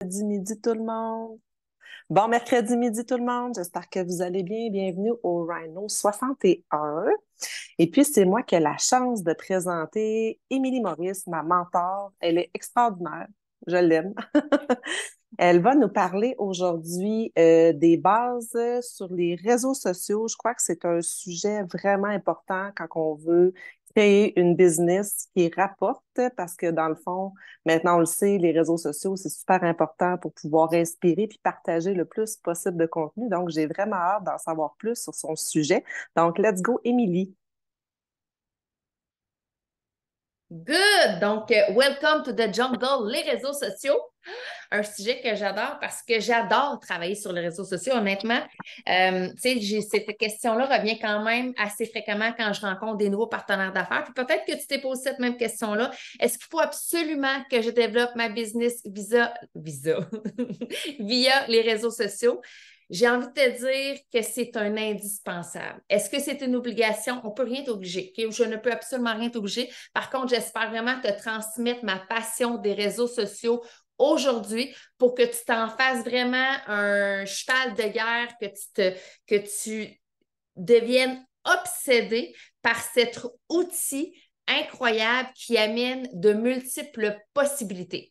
Mercredi midi tout le monde. Bon mercredi midi tout le monde. J'espère que vous allez bien. Bienvenue au Rhino 61. Et puis, c'est moi qui ai la chance de présenter Émilie Maurice, ma mentor. Elle est extraordinaire. Je l'aime. Elle va nous parler aujourd'hui des bases sur les réseaux sociaux. Je crois que c'est un sujet vraiment important quand on veut créer une business qui rapporte parce que dans le fond, maintenant on le sait, les réseaux sociaux, c'est super important pour pouvoir inspirer puis partager le plus possible de contenu. Donc, j'ai vraiment hâte d'en savoir plus sur son sujet. Donc, let's go, Émilie. Good! Donc, welcome to the jungle, les réseaux sociaux. Un sujet que j'adore parce que j'adore travailler sur les réseaux sociaux, honnêtement. Tu sais, cette question-là revient quand même assez fréquemment quand je rencontre des nouveaux partenaires d'affaires. Puis peut-être que tu t'es posé cette même question-là. Est-ce qu'il faut absolument que je développe ma business via les réseaux sociaux? J'ai envie de te dire que c'est un indispensable. Est-ce que c'est une obligation? On ne peut rien t'obliger. Okay? Je ne peux absolument rien t'obliger. Par contre, j'espère vraiment te transmettre ma passion des réseaux sociaux aujourd'hui pour que tu t'en fasses vraiment un cheval de guerre, que tu deviennes obsédé par cet outil incroyable qui amène de multiples possibilités.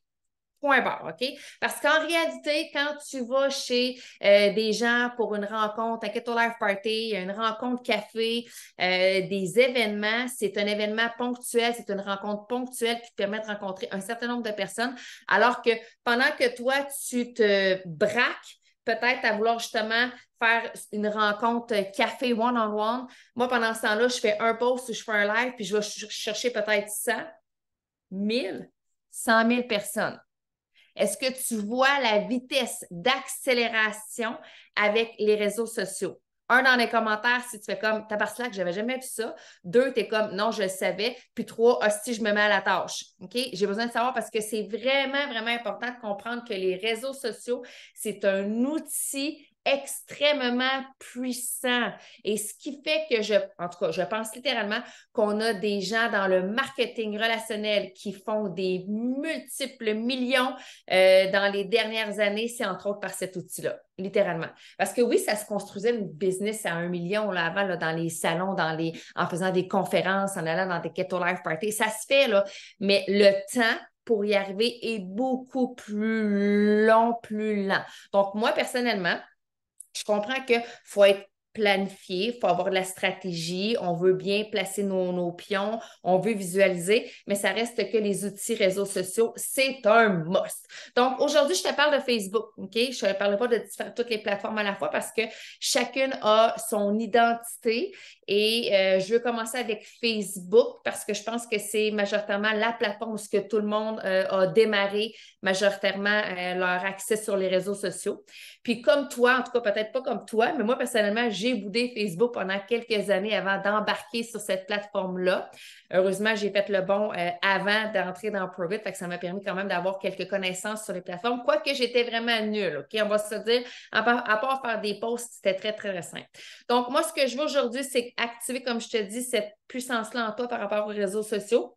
Point barre, OK? Parce qu'en réalité, quand tu vas chez des gens pour une rencontre, un Keto Life Party, une rencontre café, des événements, c'est un événement ponctuel, c'est une rencontre ponctuelle qui te permet de rencontrer un certain nombre de personnes, alors que pendant que toi, tu te braques, peut-être à vouloir justement faire une rencontre café one-on-one. Moi, pendant ce temps-là, je fais un post ou je fais un live, puis je vais chercher peut-être 100, 1000, 100 000 personnes. Est-ce que tu vois la vitesse d'accélération avec les réseaux sociaux? Un, dans les commentaires, si tu fais comme Tabarnak, j'avais jamais vu ça. Deux, tu es comme non, je le savais. Puis trois, hostie, je me mets à la tâche. OK? J'ai besoin de savoir parce que c'est vraiment, vraiment important de comprendre que les réseaux sociaux, c'est un outil extrêmement puissant. Et ce qui fait que en tout cas, je pense littéralement qu'on a des gens dans le marketing relationnel qui font des multiples millions dans les dernières années, c'est entre autres par cet outil-là, littéralement. Parce que oui, ça se construisait une business à 1 million là, avant là, dans les salons, en faisant des conférences, en allant dans des Keto Life Parties. Ça se fait, là, mais le temps pour y arriver est beaucoup plus long, plus lent. Donc, moi, personnellement, je comprends qu'il faut être planifié, il faut avoir de la stratégie, on veut bien placer nos pions, on veut visualiser, mais ça reste que les outils réseaux sociaux, c'est un must. Donc, aujourd'hui, je te parle de Facebook, OK? Je ne te parle pas de toutes les plateformes à la fois parce que chacune a son identité et je veux commencer avec Facebook parce que je pense que c'est majoritairement la plateforme où ce que tout le monde a démarré majoritairement leur accès sur les réseaux sociaux. Puis comme toi, en tout cas peut-être pas comme toi, mais moi personnellement, j'ai boudé Facebook pendant quelques années avant d'embarquer sur cette plateforme-là. Heureusement, j'ai fait le bon avant d'entrer dans Provit, fait que ça m'a permis quand même d'avoir quelques connaissances sur les plateformes, quoique j'étais vraiment nulle, OK? On va se dire, à part faire des posts, c'était très, très simple. Donc, moi, ce que je veux aujourd'hui, c'est activer, comme je te dis, cette puissance-là en toi par rapport aux réseaux sociaux.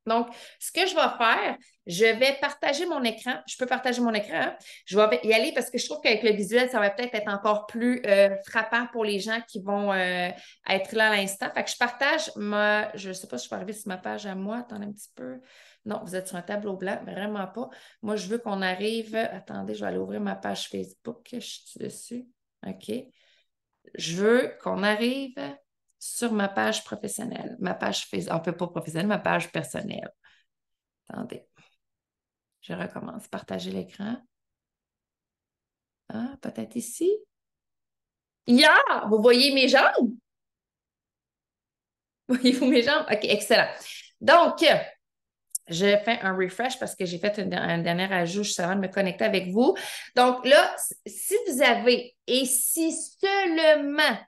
Donc, ce que je vais faire, je vais partager mon écran. Je peux partager mon écran, hein? Je vais y aller parce que je trouve qu'avec le visuel, ça va peut-être être encore plus frappant pour les gens qui vont être là à l'instant. Fait que je partage je ne sais pas si je peux arriver sur ma page à moi. Attendez un petit peu. Non, vous êtes sur un tableau blanc, vraiment pas. Moi, je veux qu'on arrive. Attendez, je vais aller ouvrir ma page Facebook. Je suis dessus. OK. Je veux qu'on arrive sur ma page professionnelle, ma page Facebook, enfin pas professionnelle, ma page personnelle. Attendez, je recommence. Partager l'écran. Ah, peut-être ici. Yeah! Vous voyez mes jambes? Voyez-vous mes jambes? OK, excellent. Donc, je fais un refresh parce que j'ai fait un dernier ajout juste avant de me connecter avec vous. Donc là, si vous avez, et si seulement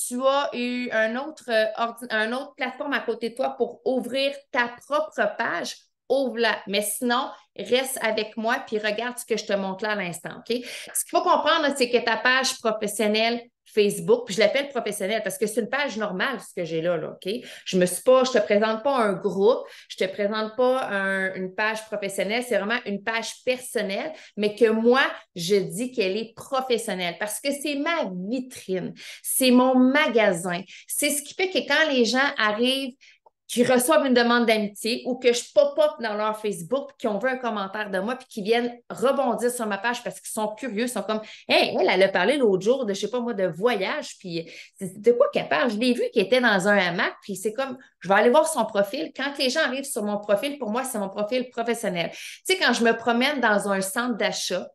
tu as eu un autre plateforme à côté de toi pour ouvrir ta propre page, ouvre-la. Mais sinon, reste avec moi puis regarde ce que je te montre là à l'instant, OK? Ce qu'il faut comprendre, c'est que ta page professionnelle Facebook, puis je l'appelle professionnelle parce que c'est une page normale, ce que j'ai là, OK? Je te présente pas un groupe, je te présente pas une page professionnelle, c'est vraiment une page personnelle, mais que moi, je dis qu'elle est professionnelle parce que c'est ma vitrine, c'est mon magasin. C'est ce qui fait que quand les gens arrivent qui reçoivent une demande d'amitié ou que je pop-up dans leur Facebook qui ont vu un commentaire de moi puis qui viennent rebondir sur ma page parce qu'ils sont curieux, ils sont comme Hey, elle a parlé l'autre jour de, je sais pas moi, de voyage, puis de quoi qu'elle parle? Je l'ai vu qui était dans un hamac, puis c'est comme, je vais aller voir son profil. Quand les gens arrivent sur mon profil, pour moi, c'est mon profil professionnel. Tu sais, quand je me promène dans un centre d'achat,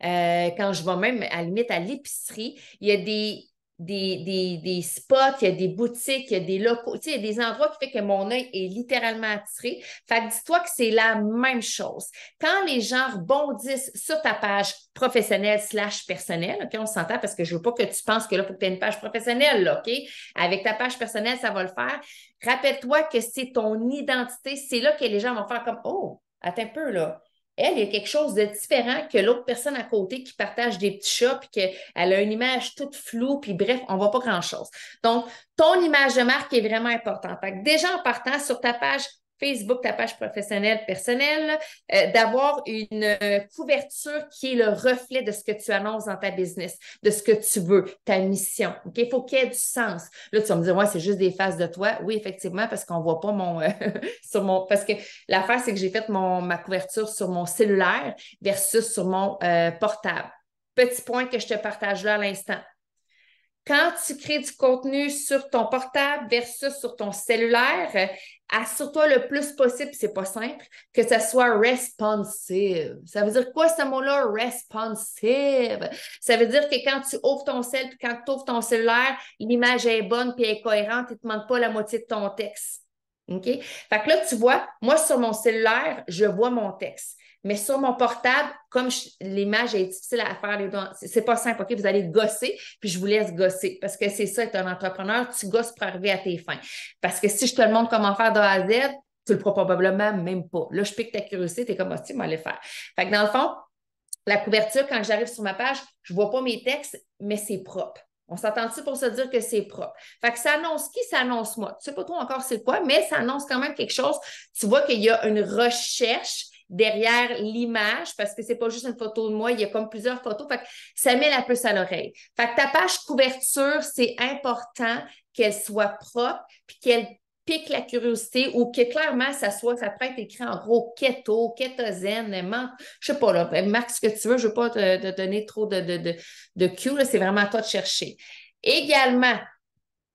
quand je vais même à la limite à l'épicerie, il y a des spots, il y a des boutiques, il y a des locaux, tu sais, il y a des endroits qui fait que mon œil est littéralement attiré. Fait que dis-toi que c'est la même chose. Quand les gens rebondissent sur ta page professionnelle / personnelle, OK, on s'entend parce que je veux pas que tu penses que là, il faut que tu aies une page professionnelle, là, OK? Avec ta page personnelle, ça va le faire. Rappelle-toi que c'est ton identité. C'est là que les gens vont faire comme, oh, attends un peu, là. Elle, il y a quelque chose de différent que l'autre personne à côté qui partage des petits chats puis qu'elle a une image toute floue, puis bref, on ne voit pas grand-chose. Donc, ton image de marque est vraiment importante. Fait que déjà en partant sur ta page Facebook, ta page professionnelle, personnelle, d'avoir une couverture qui est le reflet de ce que tu annonces dans ta business, de ce que tu veux, ta mission. OK? Il faut qu'il y ait du sens. Là, tu vas me dire, ouais, c'est juste des faces de toi. Oui, effectivement, parce qu'on ne voit pas sur mon. Parce que l'affaire, c'est que j'ai fait ma couverture sur mon cellulaire versus sur mon portable. Petit point que je te partage là à l'instant. Quand tu crées du contenu sur ton portable versus sur ton cellulaire, assure-toi le plus possible, c'est pas simple, que ça soit responsive. Ça veut dire quoi ce mot-là, responsive? Ça veut dire que quand tu ouvres ton cell puis quand tu ouvres ton cellulaire, l'image est bonne puis elle est cohérente, il ne te demande pas la moitié de ton texte. OK? Fait que là, tu vois, moi, sur mon cellulaire, je vois mon texte. Mais sur mon portable, comme l'image est difficile à faire, c'est pas simple, OK? Vous allez gosser, puis je vous laisse gosser. Parce que c'est ça, être un entrepreneur, tu gosses pour arriver à tes fins. Parce que si je te demande comment faire de A à Z, tu le feras probablement même pas. Là, je pique ta curiosité, tu es comme, ah, tu vas le faire. Fait que dans le fond, la couverture, quand j'arrive sur ma page, je ne vois pas mes textes, mais c'est propre. On s'entend-tu pour se dire que c'est propre? Fait que ça annonce qui? Ça annonce moi. Tu sais pas trop encore c'est quoi, mais ça annonce quand même quelque chose. Tu vois qu'il y a une recherche derrière l'image parce que c'est pas juste une photo de moi, il y a comme plusieurs photos. Fait que ça met la puce à l'oreille. Fait que ta page couverture, c'est important qu'elle soit propre puis qu'elle pique la curiosité ou que clairement, ça peut être écrit en gros keto, kétosène, je sais pas, là, marque ce que tu veux, je veux pas te donner trop de cue, là, c'est vraiment à toi de chercher. Également,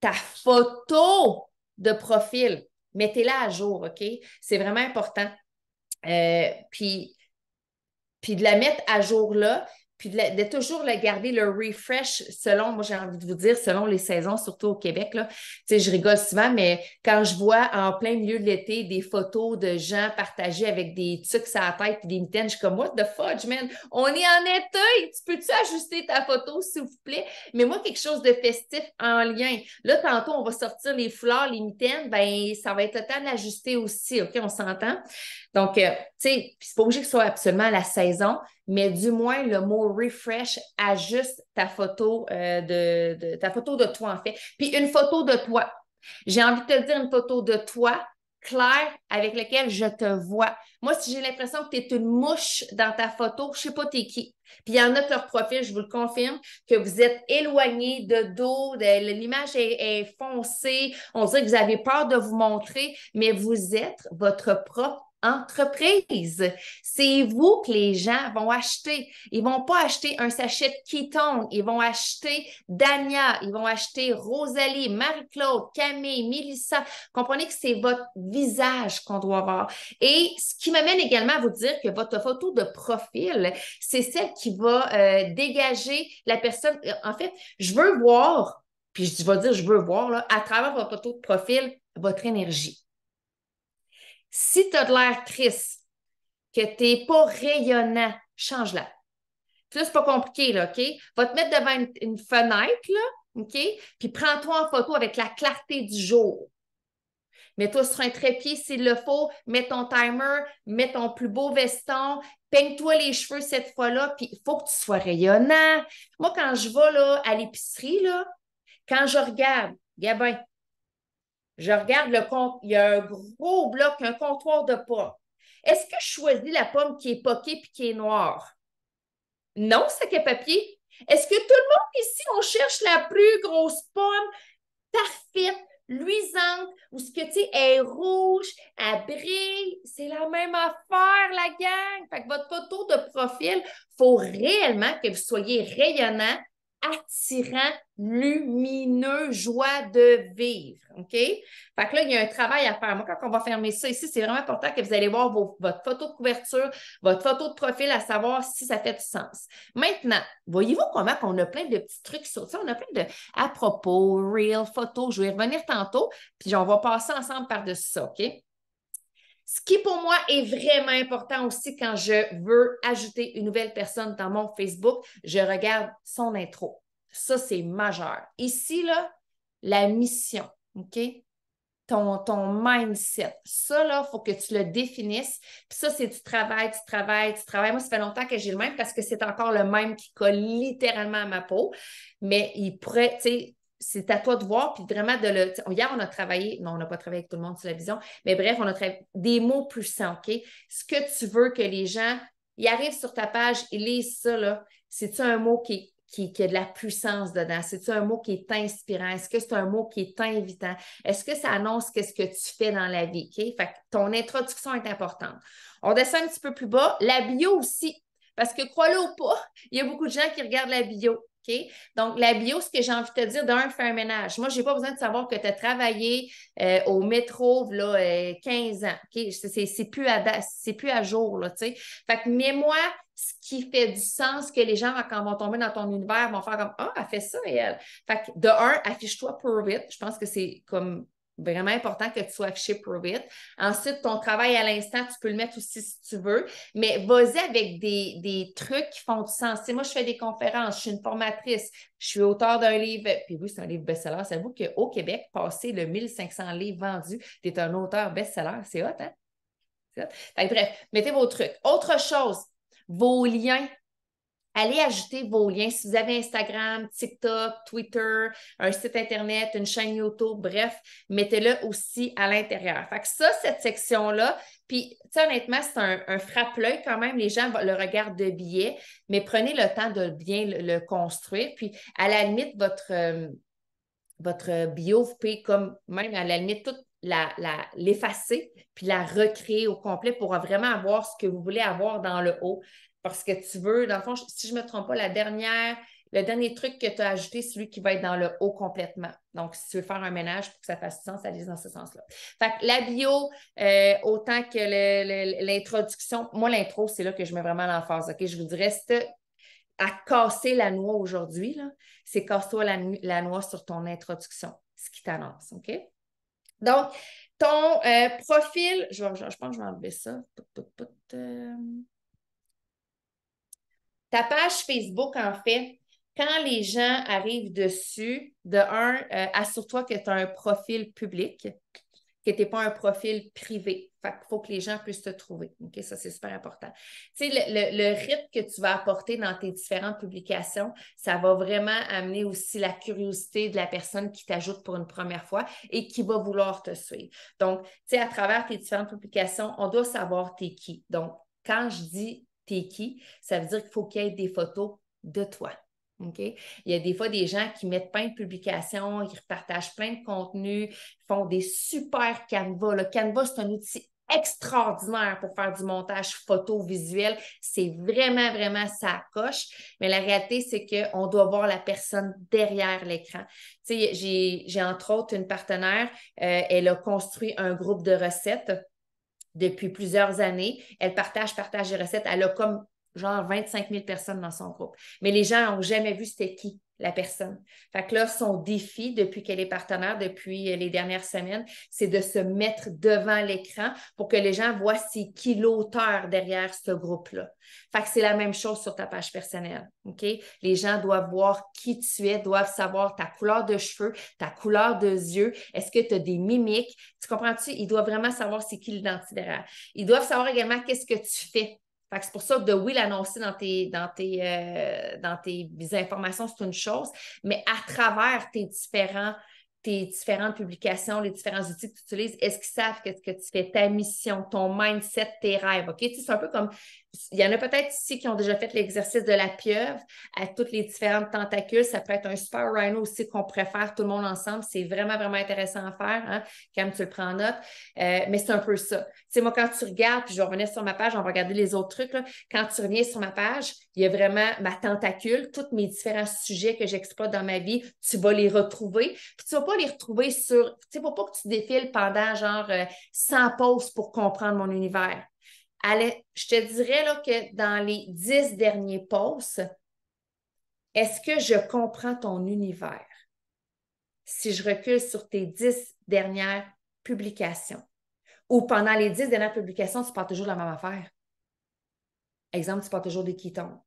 ta photo de profil, mettez-la à jour, OK? C'est vraiment important. Puis de la mettre à jour là, puis de toujours le garder le refresh selon, moi j'ai envie de vous dire, selon les saisons, surtout au Québec, là. Tu sais, je rigole souvent, mais quand je vois en plein milieu de l'été des photos de gens partagées avec des trucs à la tête et des mitaines, je suis comme, what the fudge, man? On est en été! Tu peux-tu ajuster ta photo, s'il vous plaît? Mais moi, quelque chose de festif en lien. Là, tantôt, on va sortir les fleurs, les mitaines, ben ça va être le temps d'ajuster aussi, OK? On s'entend? Donc, tu sais, c'est pas obligé que ce soit absolument la saison, mais du moins, le mot refresh ajuste ta photo, ta photo de toi, en fait. Puis une photo de toi. J'ai envie de te dire une photo de toi, claire, avec laquelle je te vois. Moi, si j'ai l'impression que tu es une mouche dans ta photo, je sais pas t'es qui. Puis il y en a que leur profil, je vous le confirme, que vous êtes éloigné de dos, l'image est foncée, on dirait que vous avez peur de vous montrer, mais vous êtes votre propre entreprise. C'est vous que les gens vont acheter. Ils vont pas acheter un sachet de ketone. Ils vont acheter Dania. Ils vont acheter Rosalie, Marie-Claude, Camille, Mélissa. Comprenez que c'est votre visage qu'on doit voir. Et ce qui m'amène également à vous dire que votre photo de profil, c'est celle qui va dégager la personne. En fait, je veux voir, puis je vais dire je veux voir, là, à travers votre photo de profil, votre énergie. Si tu as de l'air triste, que tu n'es pas rayonnant, change-la. Puis là, c'est pas compliqué, là, OK? Va te mettre devant une fenêtre, là, OK? Puis prends-toi en photo avec la clarté du jour. Mets-toi sur un trépied s'il le faut, mets ton timer, mets ton plus beau veston, peigne-toi les cheveux cette fois-là, puis il faut que tu sois rayonnant. Moi, quand je vais là, à l'épicerie, là, quand je regarde, Gabin, je regarde le compte, il y a un gros bloc, un comptoir de pommes. Est-ce que je choisis la pomme qui est poquée puis qui est noire? Non, sac à papier. Est-ce que tout le monde ici, on cherche la plus grosse pomme parfaite, luisante, ou ce que tu sais, elle est rouge, elle brille? C'est la même affaire, la gang. Fait que votre photo de profil, il faut réellement que vous soyez rayonnant, attirant, lumineux, joie de vivre. OK? Fait que là, il y a un travail à faire. Moi, quand on va fermer ça ici, c'est vraiment important que vous allez voir votre photo de couverture, votre photo de profil, à savoir si ça fait du sens. Maintenant, voyez-vous comment on a plein de petits trucs sur ça? On a plein de à propos, real, photos. Je vais y revenir tantôt, puis on va passer ensemble par-dessus ça, OK? Ce qui, pour moi, est vraiment important aussi quand je veux ajouter une nouvelle personne dans mon Facebook, je regarde son intro. Ça, c'est majeur. Ici, là, la mission, OK? Ton mindset. Ça, là, il faut que tu le définisses. Puis ça, c'est du travail, tu travailles, tu travailles. Moi, ça fait longtemps que j'ai le même parce que c'est encore le même qui colle littéralement à ma peau. Mais il pourrait, tu sais, c'est à toi de voir, puis vraiment de le. Hier, on a travaillé, non, on n'a pas travaillé avec tout le monde sur la vision, mais bref, on a travaillé des mots puissants, OK? Ce que tu veux que les gens, ils arrivent sur ta page, ils lisent ça, là. C'est-tu un mot qui a de la puissance dedans? C'est-tu un mot qui est inspirant? Est-ce que c'est un mot qui est invitant? Est-ce que ça annonce qu'est-ce que tu fais dans la vie? OK? Fait que ton introduction est importante. On descend un petit peu plus bas. La bio aussi. Parce que crois-le ou pas, il y a beaucoup de gens qui regardent la bio. OK? Donc, la bio, ce que j'ai envie de te dire, d'un, fais un ménage. Moi, je n'ai pas besoin de savoir que tu as travaillé au métro là, 15 ans. OK? C'est plus à jour, là, tu sais. Fait que mets-moi ce qui fait du sens que les gens, quand vont tomber dans ton univers, vont faire comme Ah, elle fait ça et elle. Fait que de un, affiche-toi Prove It. Je pense que c'est comme vraiment important que tu sois affiché Prove It. Ensuite, ton travail à l'instant, tu peux le mettre aussi si tu veux, mais vas-y avec des trucs qui font du sens. Tu sais, moi, je fais des conférences, je suis une formatrice, je suis auteur d'un livre, puis oui, c'est un livre best-seller. Savez-vous qu'au Québec, passer le 1500 livres vendus, tu es un auteur best-seller. C'est hot, hein? C'est hot. Fait que, bref, mettez vos trucs. Autre chose, vos liens. Allez ajouter vos liens. Si vous avez Instagram, TikTok, Twitter, un site Internet, une chaîne YouTube, bref, mettez-le aussi à l'intérieur. Fait que ça, cette section-là, puis, tu sais, honnêtement, c'est un frappe-l'œil quand même. Les gens le regardent de biais, mais prenez le temps de bien le construire. Puis, à la limite, votre bio, vous pouvez comme même à la limite toute l'effacer puis la recréer au complet pour vraiment avoir ce que vous voulez avoir dans le haut. Parce que tu veux, dans le fond, si je ne me trompe pas, le dernier truc que tu as ajouté, c'est celui qui va être dans le haut complètement. Donc, si tu veux faire un ménage pour que ça fasse sens, allez dans ce sens-là. Fait que la bio, autant que l'introduction, moi, l'intro, c'est là que je mets vraiment l'emphase. OK? Je vous dirais, à casser la noix aujourd'hui, c'est casse-toi la noix sur ton introduction, ce qui t'annonce, OK? Donc, ton profil, je pense que je vais enlever ça. Ta page Facebook, en fait, quand les gens arrivent dessus, de un, assure-toi que tu as un profil public, que tu n'es pas un profil privé. Fait qu'il faut que les gens puissent te trouver. OK? Ça, c'est super important. Tu sais, le rythme que tu vas apporter dans tes différentes publications, ça va vraiment amener aussi la curiosité de la personne qui t'ajoute pour une première fois et qui va vouloir te suivre. Donc, tu sais, à travers tes différentes publications, on doit savoir t'es qui. Donc, quand je dis t'es qui, ça veut dire qu'il faut qu'il y ait des photos de toi. OK? Il y a des fois des gens qui mettent plein de publications, ils partagent plein de contenus, font des super Canva. Le Canva, c'est un outil extraordinaire pour faire du montage photo visuel. C'est vraiment, vraiment ça coche. Mais la réalité, c'est qu'on doit voir la personne derrière l'écran. Tu sais, j'ai entre autres une partenaire, elle a construit un groupe de recettes depuis plusieurs années. Elle partage les recettes. Elle a comme genre 25 000 personnes dans son groupe. Mais les gens n'ont jamais vu c'était qui la personne. Fait que là, son défi, depuis qu'elle est partenaire, depuis les dernières semaines, c'est de se mettre devant l'écran pour que les gens voient c'est qui l'auteur derrière ce groupe-là. Fait que c'est la même chose sur ta page personnelle, OK? Les gens doivent voir qui tu es, doivent savoir ta couleur de cheveux, ta couleur de yeux, est-ce que tu as des mimiques? Tu comprends-tu? Ils doivent vraiment savoir c'est qui l'identité derrière. Ils doivent savoir également qu'est-ce que tu fais. Fait que c'est pour ça que de oui, l'annoncer dans tes informations, c'est une chose, mais à travers tes différentes publications, les différents outils que tu utilises, est-ce qu'ils savent qu'est-ce que tu fais, ta mission, ton mindset, tes rêves, OK? Tu sais, c'est un peu comme, il y en a peut-être ici qui ont déjà fait l'exercice de la pieuvre à toutes les différentes tentacules. Ça peut être un super rhino aussi qu'on préfère tout le monde ensemble. C'est vraiment, vraiment intéressant à faire, hein, quand tu le prends en note. Mais c'est un peu ça. Tu sais, moi, quand tu regardes, puis je vais revenir sur ma page, on va regarder les autres trucs, là. Quand tu reviens sur ma page, il y a vraiment ma tentacule, tous mes différents sujets que j'exploite dans ma vie, tu vas les retrouver. Puis tu ne vas pas les retrouver sur, tu sais, il ne faut pas que tu défiles pendant genre 100 pauses pour comprendre mon univers. Allez, je te dirais là, que dans les 10 derniers posts, est-ce que je comprends ton univers? Si je recule sur tes 10 dernières publications, ou pendant les 10 dernières publications, tu parles toujours de la même affaire. Exemple, tu parles toujours des ketons.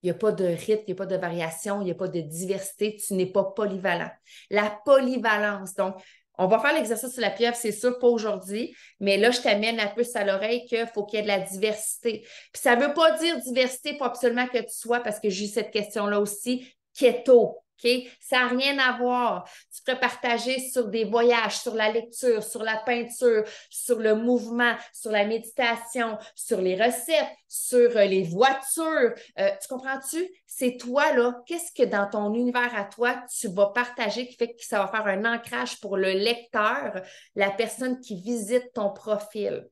Il n'y a pas de rythme, il n'y a pas de variation, il n'y a pas de diversité, tu n'es pas polyvalent. La polyvalence, donc, on va faire l'exercice sur la pieuvre, c'est sûr, pas aujourd'hui, mais là, je t'amène la puce à l'oreille qu'il faut qu'il y ait de la diversité. Puis ça ne veut pas dire diversité, pas absolument que tu sois, parce que j'ai eu cette question-là aussi, keto. OK? Ça n'a rien à voir. Tu peux partager sur des voyages, sur la lecture, sur la peinture, sur le mouvement, sur la méditation, sur les recettes, sur les voitures. Tu comprends-tu? C'est toi, là, qu'est-ce que dans ton univers à toi, tu vas partager qui fait que ça va faire un ancrage pour le lecteur, la personne qui visite ton profil.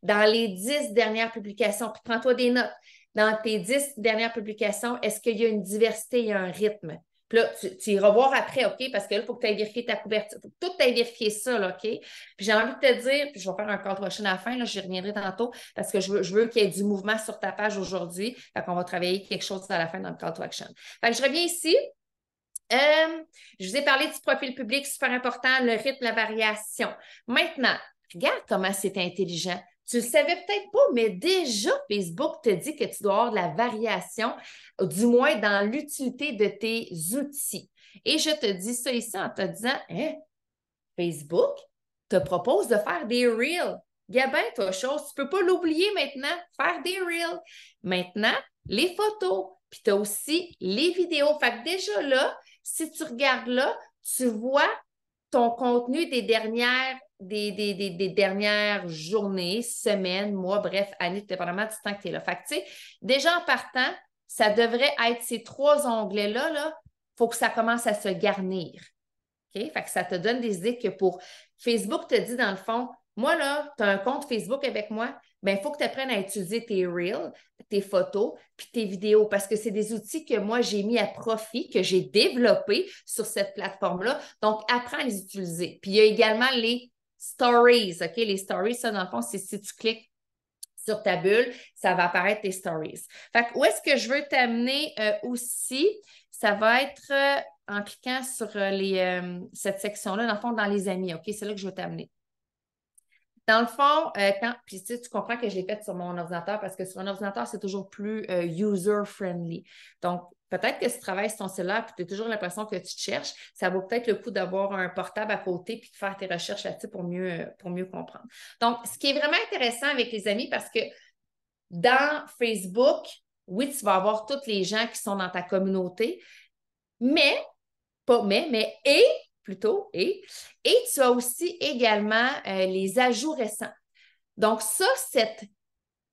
Dans les 10 dernières publications, puis prends-toi des notes. Dans tes 10 dernières publications, est-ce qu'il y a une diversité, il y a un rythme? Puis là, tu iras voir après, OK? Parce que là, il faut que tu ailles vérifier ta couverture. Il faut que tout ailles vérifier ça, là, OK? Puis j'ai envie de te dire, puis je vais faire un call to action à la fin, là, j'y reviendrai tantôt, parce que je veux qu'il y ait du mouvement sur ta page aujourd'hui. Fait qu'on va travailler quelque chose à la fin dans le call to action. Fait que je reviens ici. Je vous ai parlé du profil public, super important, le rythme, la variation. Maintenant, regarde comment c'est intelligent. Tu ne le savais peut-être pas, mais déjà, Facebook te dit que tu dois avoir de la variation, du moins dans l'utilité de tes outils. Et je te dis ça ici en te disant, hein, Facebook te propose de faire des reels. Gabin, toi, chose, tu ne peux pas l'oublier maintenant, faire des reels. Maintenant, les photos, puis tu as aussi les vidéos. Fait que déjà là, si tu regardes là, tu vois ton contenu des dernières journées, semaines, mois, bref, années, dépendamment du temps que tu es là. Fait que, tu sais, déjà en partant, ça devrait être ces 3 onglets-là, là, faut que ça commence à se garnir. OK? Fait que ça te donne des idées que pour Facebook te dit dans le fond, moi là, tu as un compte Facebook avec moi, bien, il faut que tu apprennes à utiliser tes Reels, tes photos, puis tes vidéos, parce que c'est des outils que moi, j'ai mis à profit, que j'ai développés sur cette plateforme-là. Donc, apprends à les utiliser. Puis, il y a également les stories, OK? Les stories, ça, dans le fond, c'est si tu cliques sur ta bulle, ça va apparaître tes stories. Fait que où est-ce que je veux t'amener aussi? Ça va être en cliquant sur cette section-là, dans le fond, dans les amis, OK? C'est là que je veux t'amener. Dans le fond, puis tu comprends que je l'ai fait sur mon ordinateur parce que sur un ordinateur, c'est toujours plus user-friendly. Donc, peut-être que si tu travailles sur ton cellulaire et tu as toujours l'impression que tu te cherches, ça vaut peut-être le coup d'avoir un portable à côté puis de faire tes recherches là-dessus pour mieux comprendre. Donc, ce qui est vraiment intéressant avec les amis, parce que dans Facebook, oui, tu vas avoir tous les gens qui sont dans ta communauté, mais, pas mais, plutôt, et tu as aussi également les ajouts récents. Donc, ça, cette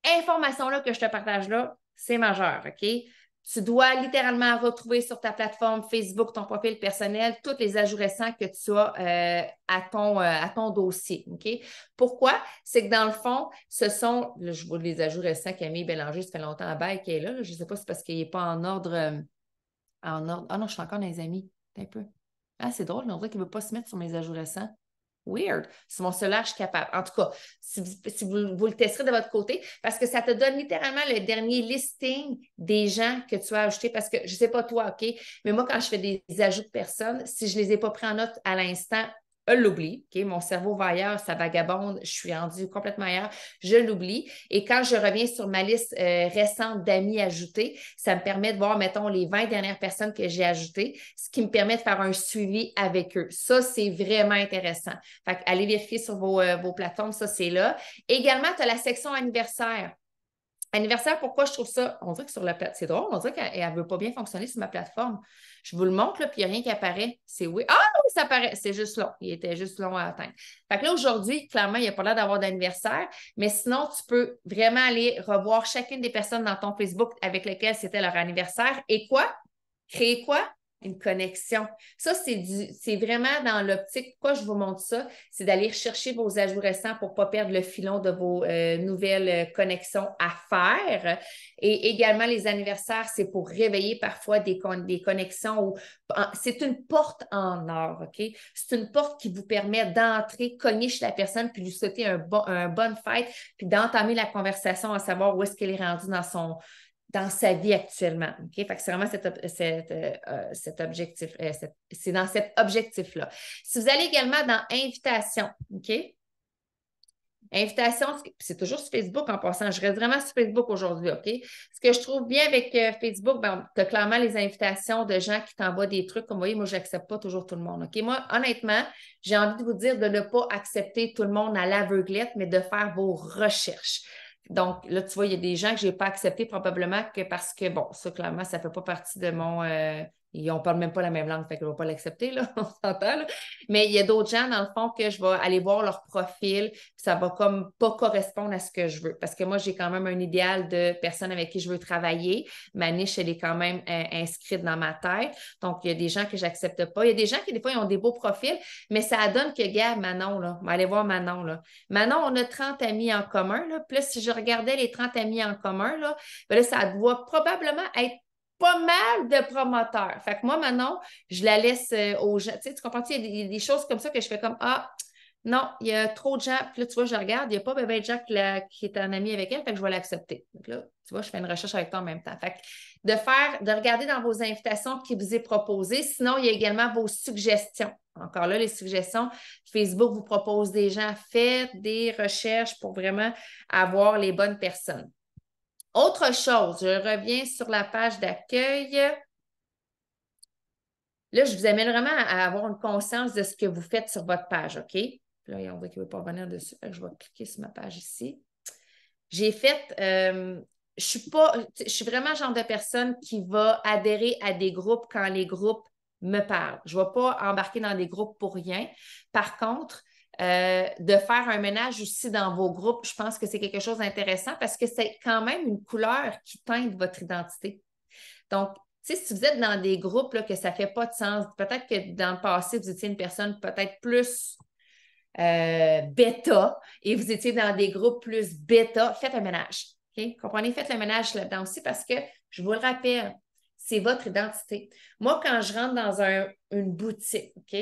information-là que je te partage là, c'est majeur, OK? Tu dois littéralement retrouver sur ta plateforme Facebook, ton profil personnel, tous les ajouts récents que tu as à ton dossier, OK? Pourquoi? C'est que dans le fond, ce sont, là, je vois les ajouts récents Camille Bélanger, ça fait longtemps à bail qu'elle est là. Je ne sais pas si c'est parce qu'il n'est pas en ordre, Ah non, je suis encore dans les amis. Un peu. Ah, c'est drôle, on dirait qu'il ne veut pas se mettre sur mes ajouts récents. Weird. Sur mon cellulaire, je suis capable. En tout cas, si vous le testerez de votre côté, parce que ça te donne littéralement le dernier listing des gens que tu as ajoutés. Parce que je ne sais pas toi, OK, mais moi, quand je fais des ajouts de personnes, si je ne les ai pas pris en note à l'instant, je l'oublie. OK? Mon cerveau va ailleurs, ça vagabonde, je suis rendue complètement ailleurs, je l'oublie. Et quand je reviens sur ma liste récente d'amis ajoutés, ça me permet de voir, mettons, les 20 dernières personnes que j'ai ajoutées, ce qui me permet de faire un suivi avec eux. Ça, c'est vraiment intéressant. Fait allez vérifier sur vos plateformes, ça, c'est là. Également, tu as la section anniversaire. Anniversaire, pourquoi je trouve ça? On dirait que sur la plateforme, c'est drôle, on dirait qu'elle ne veut pas bien fonctionner sur ma plateforme. Je vous le montre, là, puis il n'y a rien qui apparaît. C'est oui. Ah oui, ça apparaît. C'est juste long. Il était juste long à atteindre. Fait que là, aujourd'hui, clairement, il n'y a pas l'air d'avoir d'anniversaire, mais sinon, tu peux vraiment aller revoir chacune des personnes dans ton Facebook avec lesquelles c'était leur anniversaire. Et quoi? Créer quoi? Une connexion. Ça, c'est vraiment dans l'optique. Pourquoi je vous montre ça? C'est d'aller chercher vos ajouts récents pour ne pas perdre le filon de vos nouvelles connexions à faire. Et également, les anniversaires, c'est pour réveiller parfois des connexions où c'est une porte en or, OK? C'est une porte qui vous permet d'entrer, cogner chez la personne, puis lui souhaiter un bonne fête, puis d'entamer la conversation à savoir où est-ce qu'elle est rendue dans sa vie actuellement. OK? Fait que c'est vraiment cet objectif, c'est dans cet objectif-là. Si vous allez également dans invitation, OK? Invitation, c'est toujours sur Facebook en passant. Je reste vraiment sur Facebook aujourd'hui, OK? Ce que je trouve bien avec Facebook, ben, tu as clairement les invitations de gens qui t'envoient des trucs. Comme vous voyez, moi, je n'accepte pas toujours tout le monde, OK? Moi, honnêtement, j'ai envie de vous dire de ne pas accepter tout le monde à l'aveuglette, mais de faire vos recherches. Donc, là, tu vois, il y a des gens que je n'ai pas acceptés probablement que parce que, bon, ça, clairement, ça ne fait pas partie de mon... et on ne parle même pas la même langue, fait que je ne vais pas l'accepter, là, on s'entend, là. Mais il y a d'autres gens, dans le fond, que je vais aller voir leur profil, puis ça va comme pas correspondre à ce que je veux. Parce que moi, j'ai quand même un idéal de personnes avec qui je veux travailler. Ma niche, elle est quand même inscrite dans ma tête. Donc, il y a des gens que je n'accepte pas. Il y a des gens qui, des fois, ils ont des beaux profils, mais ça donne que, gars, Manon, là, on va aller voir Manon, là. Manon, on a 30 amis en commun, là. Puis là, si je regardais les 30 amis en commun, là, ben là, ça doit probablement être pas mal de promoteurs. Fait que moi, Manon, je la laisse aux gens. Tu sais, tu comprends? Il y a des choses comme ça que je fais comme Ah, non, il y a trop de gens. Puis là, tu vois, je regarde, il n'y a pas ben de gens qui est en ami avec elle, fait que je vais l'accepter. Donc là, tu vois, je fais une recherche avec toi en même temps. Fait que de regarder dans vos invitations qui vous est proposé. Sinon, il y a également vos suggestions. Encore là, les suggestions, Facebook vous propose des gens, faites des recherches pour vraiment avoir les bonnes personnes. Autre chose, je reviens sur la page d'accueil. Là, je vous amène vraiment à avoir une conscience de ce que vous faites sur votre page, OK? Là, on voit qu'il ne veut pas revenir dessus. Je vais cliquer sur ma page ici. J'ai fait, je suis vraiment le genre de personne qui va adhérer à des groupes quand les groupes me parlent. Je ne vais pas embarquer dans des groupes pour rien. Par contre, de faire un ménage aussi dans vos groupes, je pense que c'est quelque chose d'intéressant parce que c'est quand même une couleur qui teinte votre identité. Donc, tu sais, si vous êtes dans des groupes là, que ça ne fait pas de sens, peut-être que dans le passé, vous étiez une personne peut-être plus bêta et vous étiez dans des groupes plus bêta, faites un ménage. OK? Comprenez? Faites le ménage là-dedans aussi parce que, je vous le rappelle, c'est votre identité. Moi, quand je rentre dans une boutique, OK?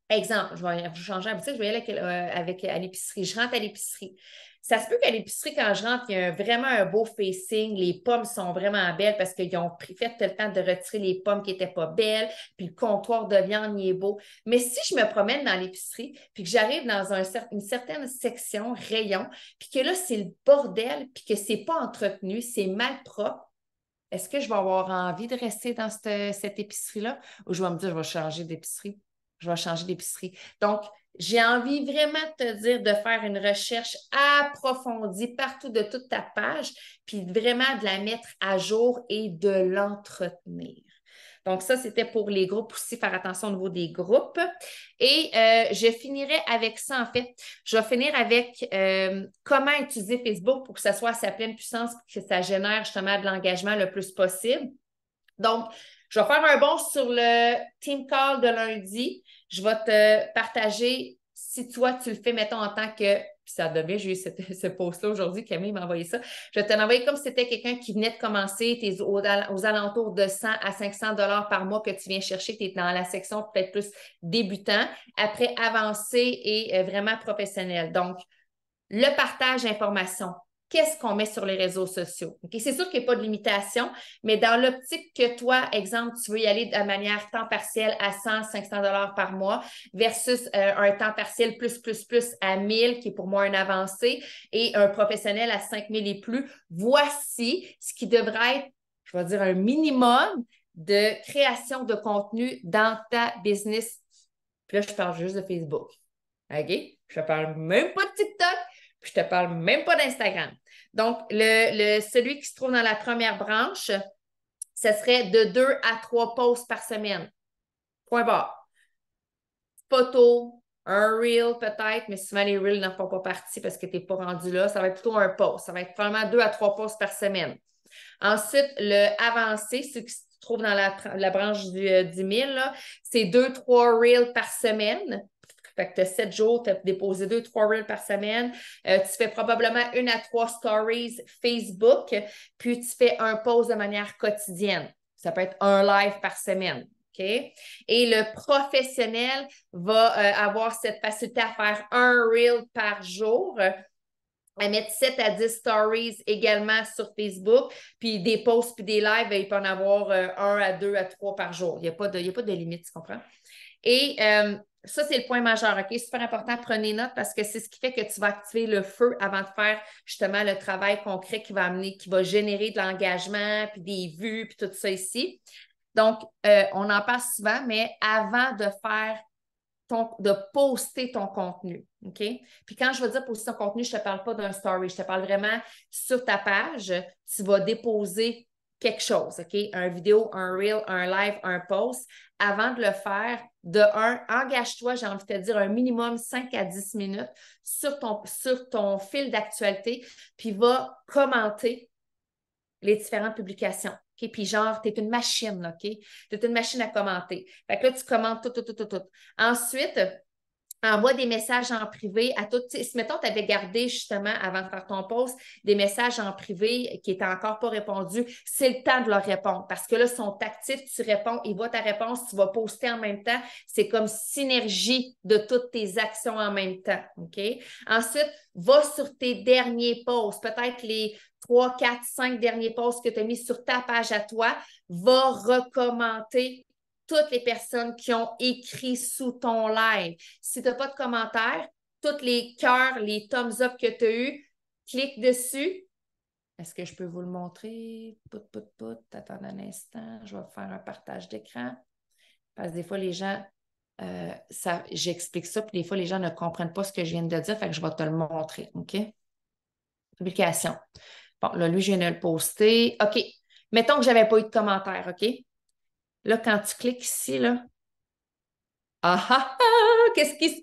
Exemple, je vais changer la boutique, je vais y aller à l'épicerie. Je rentre à l'épicerie. Ça se peut qu'à l'épicerie, quand je rentre, il y a vraiment un beau facing. Les pommes sont vraiment belles parce qu'ils ont fait tout le temps de retirer les pommes qui n'étaient pas belles, puis le comptoir de viande il est beau. Mais si je me promène dans l'épicerie, puis que j'arrive dans une certaine section, rayon, puis que là, c'est le bordel, puis que c'est pas entretenu, c'est mal propre, est-ce que je vais avoir envie de rester dans cette épicerie-là ou je vais me dire, je vais changer d'épicerie? Je vais changer d'épicerie. Donc, j'ai envie vraiment de te dire de faire une recherche approfondie partout de toute ta page, puis vraiment de la mettre à jour et de l'entretenir. Donc, ça, c'était pour les groupes aussi, faire attention au niveau des groupes. Et je finirai avec ça, en fait. Je vais finir avec comment utiliser Facebook pour que ça soit à sa pleine puissance, pour que ça génère justement de l'engagement le plus possible. Donc, je vais faire un bond sur le team call de lundi. Je vais te partager, si toi, tu le fais, mettons, en tant que puis ça devait, j'ai eu ce post-là aujourd'hui, Camille m'a envoyé ça. Je vais te l'envoyer comme si c'était quelqu'un qui venait de commencer, tu es aux alentours de 100 à 500 $ par mois que tu viens chercher, tu es dans la section peut-être plus débutant, après avancé et vraiment professionnel. Donc, le partage d'informations. Qu'est-ce qu'on met sur les réseaux sociaux? Okay? C'est sûr qu'il n'y a pas de limitation, mais dans l'optique que toi, exemple, tu veux y aller de manière temps partiel à 100, 500 $ par mois versus un temps partiel plus à 1000, qui est pour moi un avancé, et un professionnel à 5000 et plus, voici ce qui devrait être, je vais dire, un minimum de création de contenu dans ta business. Puis là, je parle juste de Facebook. OK? Je ne parle même pas de TikTok. Puis je ne te parle même pas d'Instagram. Donc, celui qui se trouve dans la première branche, ce serait de 2 à 3 posts par semaine. Point barre. Photo, un reel peut-être, mais souvent les reels n'en font pas partie parce que tu n'es pas rendu là. Ça va être plutôt un post. Ça va être vraiment 2 à 3 posts par semaine. Ensuite, le avancé, ce qui se trouve dans la branche du 10 000, c'est 2-3 reels par semaine. Fait que tu as 7 jours, tu as déposé 2-3 reels par semaine. Tu fais probablement 1 à 3 stories Facebook, puis tu fais un post de manière quotidienne. Ça peut être un live par semaine. OK? Et le professionnel va avoir cette facilité à faire un reel par jour, à mettre 7 à 10 stories également sur Facebook, puis des posts puis des lives, il peut en avoir 1 à 2 à 3 par jour. Il n'y a pas de limite, tu comprends? Et ça, c'est le point majeur, OK? Super important, prenez note parce que c'est ce qui fait que tu vas activer le feu avant de faire justement le travail concret qui va amener, qui va générer de l'engagement, puis des vues, puis tout ça ici. Donc, on en parle souvent, mais avant de faire de poster ton contenu, OK? Puis quand je veux dire poster ton contenu, je ne te parle pas d'un story, je te parle vraiment sur ta page, tu vas déposer quelque chose, OK? Un vidéo, un reel, un live, un post. Avant de le faire, engage-toi, j'ai envie de te dire, un minimum 5 à 10 minutes sur ton fil d'actualité, puis va commenter les différentes publications. OK? Puis genre, tu es une machine, là, OK? Tu es une machine à commenter. Fait que là, tu commentes tout. Ensuite, envoie des messages en privé à toutes. Si, mettons, tu avais gardé justement, avant de faire ton post, des messages en privé qui n'étaient encore pas répondus, c'est le temps de leur répondre parce que là, ils sont actifs, tu réponds, ils voient ta réponse, tu vas poster en même temps. C'est comme synergie de toutes tes actions en même temps. OK? Ensuite, va sur tes derniers posts, peut-être les 3, 4, 5 derniers posts que tu as mis sur ta page à toi, va recommenter toutes les personnes qui ont écrit sous ton live. Si tu n'as pas de commentaires, tous les cœurs, les thumbs up que tu as eus, clique dessus. Est-ce que je peux vous le montrer? Attends un instant, je vais faire un partage d'écran. Parce que des fois, les gens, j'explique ça, puis des fois, les gens ne comprennent pas ce que je viens de dire, fait que je vais te le montrer, OK? Publication. Bon, là, lui, je viens de le poster. OK. Mettons que je n'avais pas eu de commentaires, OK? Là, quand tu cliques ici, là, qu'est-ce qui se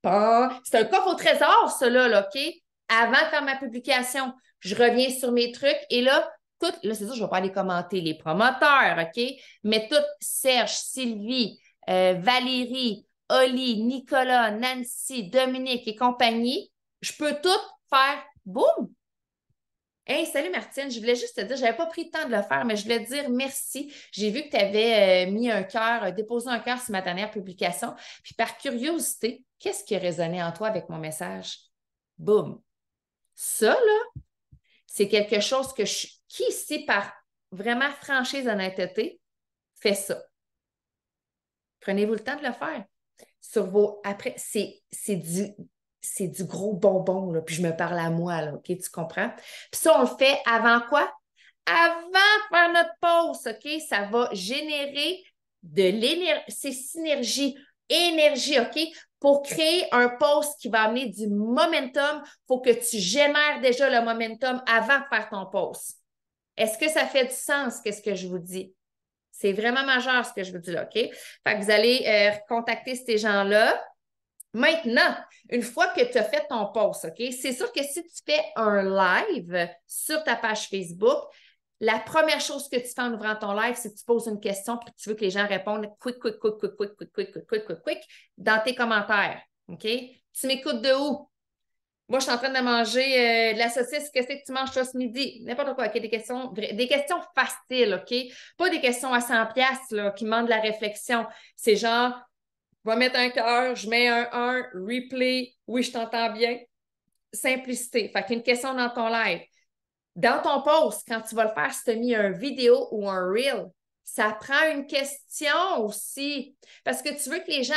passe? C'est un coffre au trésor, cela, là, OK? Avant de faire ma publication, je reviens sur mes trucs et là, là, c'est sûr, je ne vais pas aller commenter les promoteurs, OK? Mais tout, Serge, Sylvie, Valérie, Oli, Nicolas, Nancy, Dominique et compagnie, je peux tout faire, boum, hey, salut Martine, je voulais juste te dire, je n'avais pas pris le temps de le faire, mais je voulais te dire merci. J'ai vu que tu avais mis un cœur, déposé un cœur sur ma dernière publication. Puis par curiosité, qu'est-ce qui a résonné en toi avec mon message? Boum. Ça, là, c'est quelque chose qui ici, par vraiment franchise, honnêteté, fait ça. Prenez-vous le temps de le faire. Après, c'est du gros bonbon, là, puis je me parle à moi, là, OK, tu comprends? Puis ça, on le fait avant quoi? Avant de faire notre pause, OK? Ça va générer de l'énergie, c'est synergie, énergie, OK? Pour créer un post qui va amener du momentum, il faut que tu génères déjà le momentum avant de faire ton post. Est-ce que ça fait du sens, qu'est-ce que je vous dis? C'est vraiment majeur ce que je vous dis là, OK? Fait que vous allez contacter ces gens-là. Maintenant, une fois que tu as fait ton post, OK, c'est sûr que si tu fais un live sur ta page Facebook, la première chose que tu fais en ouvrant ton live, c'est que tu poses une question puis tu veux que les gens répondent quick dans tes commentaires. OK? Tu m'écoutes de où? Moi, je suis en train de manger de la saucisse. Qu'est-ce que tu manges toi ce midi? N'importe quoi. OK? Des questions faciles, OK? Pas des questions à 100 piastres, là, qui demandent de la réflexion. C'est genre, je vais mettre un cœur, je mets un 1, replay, oui, je t'entends bien. Simplicité. Fait qu'une question dans ton live. Dans ton post, quand tu vas le faire, si tu as mis un vidéo ou un reel, ça prend une question aussi. Parce que tu veux que les gens,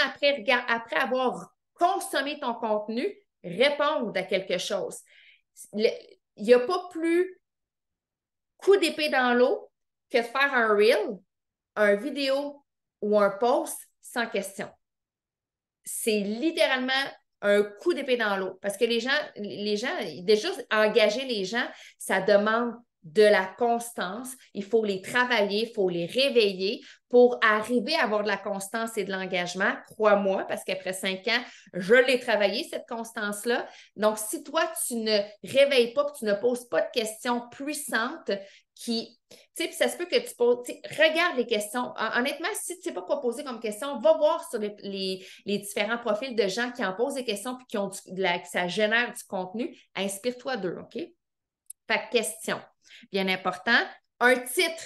après avoir consommé ton contenu, répondent à quelque chose. Il n'y a pas plus coup d'épée dans l'eau que de faire un reel, un vidéo ou un post sans question. C'est littéralement un coup d'épée dans l'eau. Parce que les gens, déjà engager les gens, ça demande de la constance. Il faut les travailler, il faut les réveiller pour arriver à avoir de la constance et de l'engagement. Crois-moi, parce qu'après 5 ans, je l'ai travaillé, cette constance-là. Donc, si toi, tu ne réveilles pas, que tu ne poses pas de questions puissantes qui tu sais, puis ça se peut que tu poses, regarde les questions. Honnêtement, si tu ne sais pas quoi poser comme question, va voir sur les différents profils de gens qui en posent des questions puis que ça génère du contenu. Inspire-toi d'eux, OK? Fait que question, bien important. Un titre,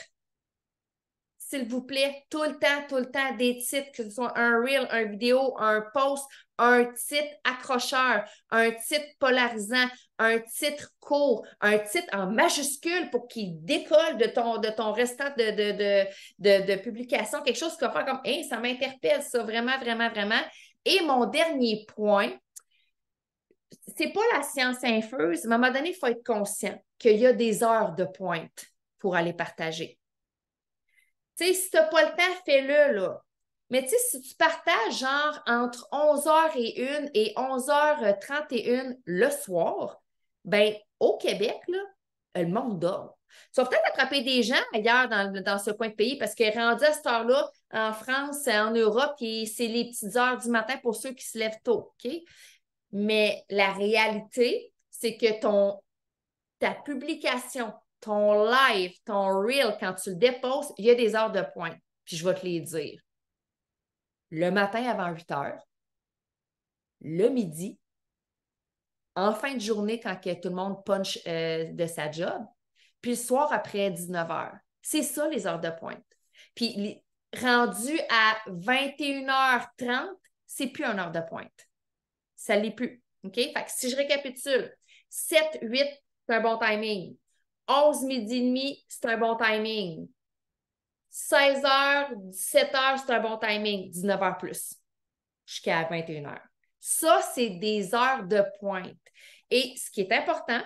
s'il vous plaît, tout le temps, des titres, que ce soit un reel, un vidéo, un post, un titre accrocheur, un titre polarisant, un titre court, un titre en majuscule pour qu'il décolle de ton restant de publication, quelque chose qui va faire comme, hey, ça m'interpelle, ça, vraiment, vraiment, vraiment. Et mon dernier point, c'est pas la science infuse, mais à un moment donné, il faut être conscient qu'il y a des heures de pointe pour aller partager. Tu sais, si tu n'as pas le temps, fais-le, là. Mais tu sais, si tu partages genre entre 11h01 et 11h31 le soir, ben au Québec, là, le monde dort. Tu vas peut-être attraper des gens ailleurs dans ce coin de pays parce que rendu à cette heure-là, en France, en Europe, c'est les petites heures du matin pour ceux qui se lèvent tôt, OK? Mais la réalité, c'est que ta publication, ton live, ton reel, quand tu le déposes, il y a des heures de pointe. Puis je vais te les dire. Le matin avant 8 heures, le midi, en fin de journée quand que tout le monde punch de sa job, puis le soir après 19 heures. C'est ça les heures de pointe. Puis rendu à 21h30, c'est plus une heure de pointe. Ça ne l'est plus. OK? Fait que si je récapitule, 7, 8, c'est un bon timing. 11 midi et demi, c'est un bon timing. 16h, 17h, c'est un bon timing. 19h plus, jusqu'à 21h. Ça, c'est des heures de pointe. Et ce qui est important,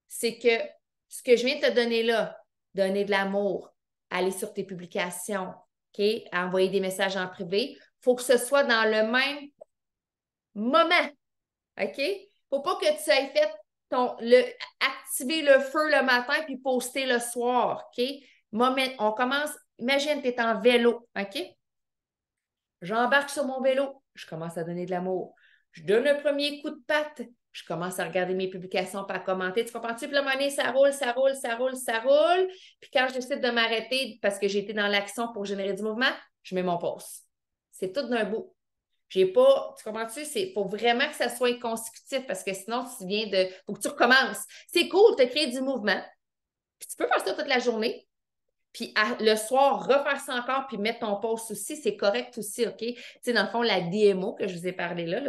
c'est que ce que je viens de te donner là, donner de l'amour, aller sur tes publications, OK? Envoyer des messages en privé, il faut que ce soit dans le même moment. OK? Faut pas que tu aies fait activer le feu le matin puis poster le soir. OK? On commence, imagine, tu es en vélo. OK? J'embarque sur mon vélo, je commence à donner de l'amour. Je donne un premier coup de patte, je commence à regarder mes publications, pas à commenter. Tu comprends-tu? Puis là, monnaie, ça roule, ça roule, ça roule, ça roule. Puis quand je décide de m'arrêter parce que j'ai été dans l'action pour générer du mouvement, je mets mon poste. C'est tout d'un bout. J'ai pas, tu comprends-tu? Il faut vraiment que ça soit consécutif parce que sinon, tu viens de. Faut que tu recommences. C'est cool de créer du mouvement. Puis tu peux faire ça toute la journée. Puis le soir, refaire ça encore, puis mettre ton post aussi, c'est correct aussi, OK? Tu sais, dans le fond, la DMO que je vous ai parlé là,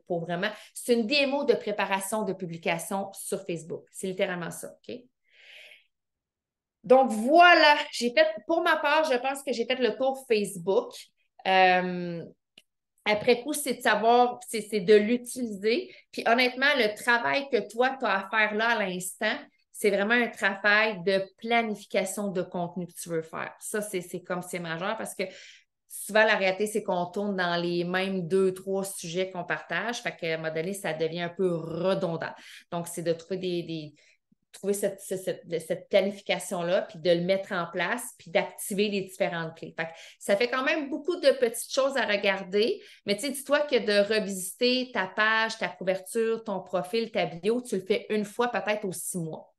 pour vraiment, c'est une DMO de préparation de publication sur Facebook. C'est littéralement ça, OK? Donc voilà, pour ma part, je pense que j'ai fait le tour Facebook. Après coup, c'est de savoir, c'est de l'utiliser. Puis honnêtement, le travail que toi, tu as à faire là à l'instant, c'est vraiment un travail de planification de contenu que tu veux faire. Ça, c'est majeur parce que souvent, la réalité, c'est qu'on tourne dans les mêmes 2, 3 sujets qu'on partage. Fait qu'à un moment donné, ça devient un peu redondant. Donc, c'est de trouver cette planification-là, puis de le mettre en place, puis d'activer les différentes clés. Fait que ça fait quand même beaucoup de petites choses à regarder, mais tu sais, dis-toi que de revisiter ta page, ta couverture, ton profil, ta bio, tu le fais une fois peut-être aux 6 mois.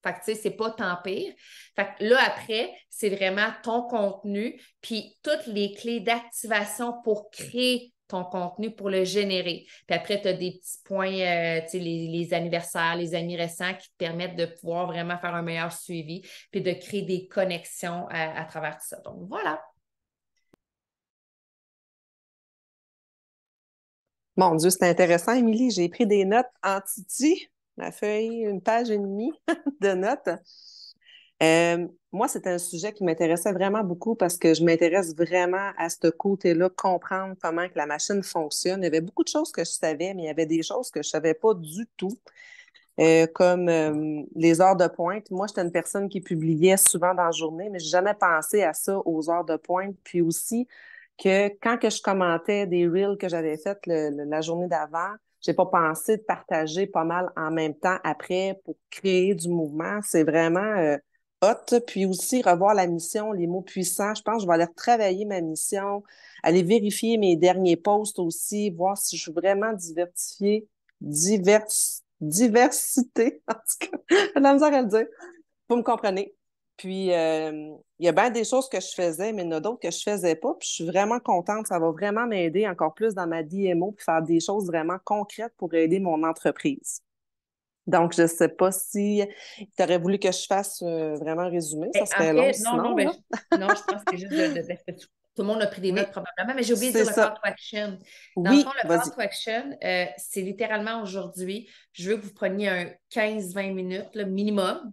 Fait que, tu sais, c'est pas tant pire. Fait que là, après, c'est vraiment ton contenu, puis toutes les clés d'activation pour créer ton contenu pour le générer. Puis après, tu as des petits points, tu sais, les anniversaires, les amis récents qui te permettent de pouvoir vraiment faire un meilleur suivi puis de créer des connexions à travers tout ça. Donc, voilà. Mon Dieu, c'est intéressant, Émilie. J'ai pris des notes en titi, ma feuille, une page et demie de notes. Moi, c'était un sujet qui m'intéressait vraiment beaucoup parce que je m'intéresse vraiment à ce côté-là, comprendre comment que la machine fonctionne. Il y avait beaucoup de choses que je savais, mais il y avait des choses que je savais pas du tout, comme les heures de pointe. Moi, j'étais une personne qui publiait souvent dans la journée, mais j'ai jamais pensé à ça, aux heures de pointe. Puis aussi que quand que je commentais des reels que j'avais faites la journée d'avant, j'ai pas pensé de partager pas mal en même temps après pour créer du mouvement. C'est vraiment hot. Puis aussi revoir la mission, les mots puissants. Je pense que je vais aller retravailler ma mission, aller vérifier mes derniers posts aussi, voir si je suis vraiment diversité, en tout cas, j'ai de la misère à le dire. Vous me comprenez. Puis, il y a bien des choses que je faisais, mais il y en a d'autres que je faisais pas. Puis, je suis vraiment contente. Ça va vraiment m'aider encore plus dans ma DMO puis faire des choses vraiment concrètes pour aider mon entreprise. Donc, je ne sais pas si tu aurais voulu que je fasse vraiment un résumé. Ça En serait long fait, non, non, sinon, ben, là. non, je pense que c'est juste parce que tout le monde a pris des notes Oui, probablement, mais j'ai oublié de c'est dire le call ça. to action. Dans le fond, Oui, le call vas-y. to action, c'est littéralement aujourd'hui, je veux que vous preniez un 15-20 minutes là, minimum,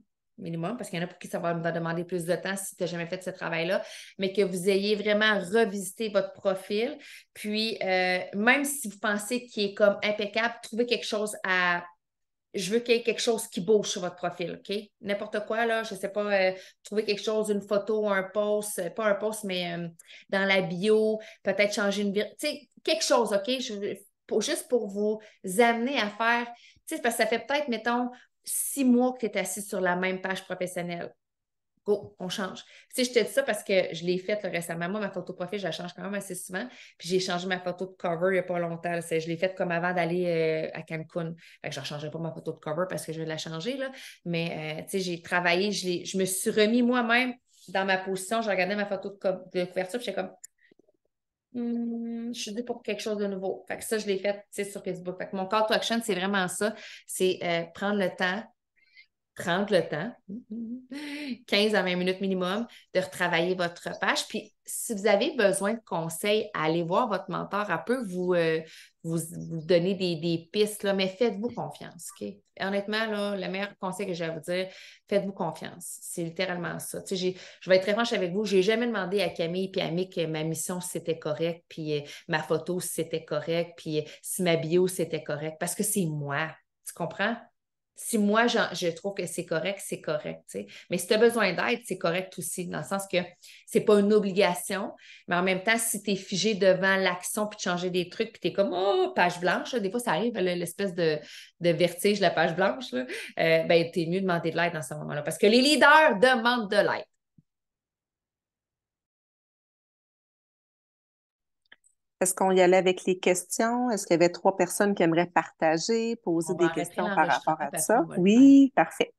parce qu'il y en a pour qui ça va demander plus de temps si tu n'as jamais fait ce travail-là, mais que vous ayez vraiment revisité votre profil. Puis, même si vous pensez qu'il est comme impeccable, trouvez quelque chose à je veux qu'il y ait quelque chose qui bouge sur votre profil, OK? N'importe quoi, là, je ne sais pas, trouver quelque chose, une photo, un post, pas un post, mais dans la bio, peut-être changer tu sais, quelque chose, OK? Juste pour vous amener à faire, tu sais, parce que ça fait peut-être, mettons, 6 mois que tu es assis sur la même page professionnelle. Go, on change. Tu sais, je te dis ça parce que je l'ai faite récemment. Moi, ma photo de profil, je la change quand même assez souvent. Puis j'ai changé ma photo de cover il n'y a pas longtemps. Là. Je l'ai faite comme avant d'aller à Cancun. Fait que je ne changerai pas ma photo de cover parce que je vais la changer. Là. Mais tu sais, j'ai travaillé, je me suis remis moi-même dans ma position. Je regardais ma photo de couverture, puis j'étais comme je suis due pour quelque chose de nouveau. Fait que ça, je l'ai fait sur Facebook. Fait que mon call to action, c'est vraiment ça. C'est prendre le temps, 15 à 20 minutes minimum, de retravailler votre page. Puis, si vous avez besoin de conseils, allez voir votre mentor. Elle peut vous donner des pistes, là, mais faites-vous confiance. OK? Honnêtement, là, le meilleur conseil que j'ai à vous dire, faites-vous confiance. C'est littéralement ça. Tu sais, je vais être très franche avec vous. Je n'ai jamais demandé à Camille et à Mick ma mission si c'était correct, puis ma photo si c'était correct, puis si ma bio c'était correct, parce que c'est moi. Tu comprends? Si moi, je trouve que c'est correct, c'est correct. Tu sais. Mais si tu as besoin d'aide, c'est correct aussi, dans le sens que c'est pas une obligation, mais en même temps, si tu es figé devant l'action puis de changer des trucs, puis tu es comme, oh, page blanche, là, des fois, ça arrive, l'espèce de vertige, la page blanche, là, ben, tu es mieux de demander de l'aide dans ce moment-là. Parce que les leaders demandent de l'aide. Est-ce qu'on y allait avec les questions? Est-ce qu'il y avait trois personnes qui aimeraient partager, poser On va des arrêter questions par rapport l'enregistrement, à puis après, ça? on va le faire. Oui, parfait.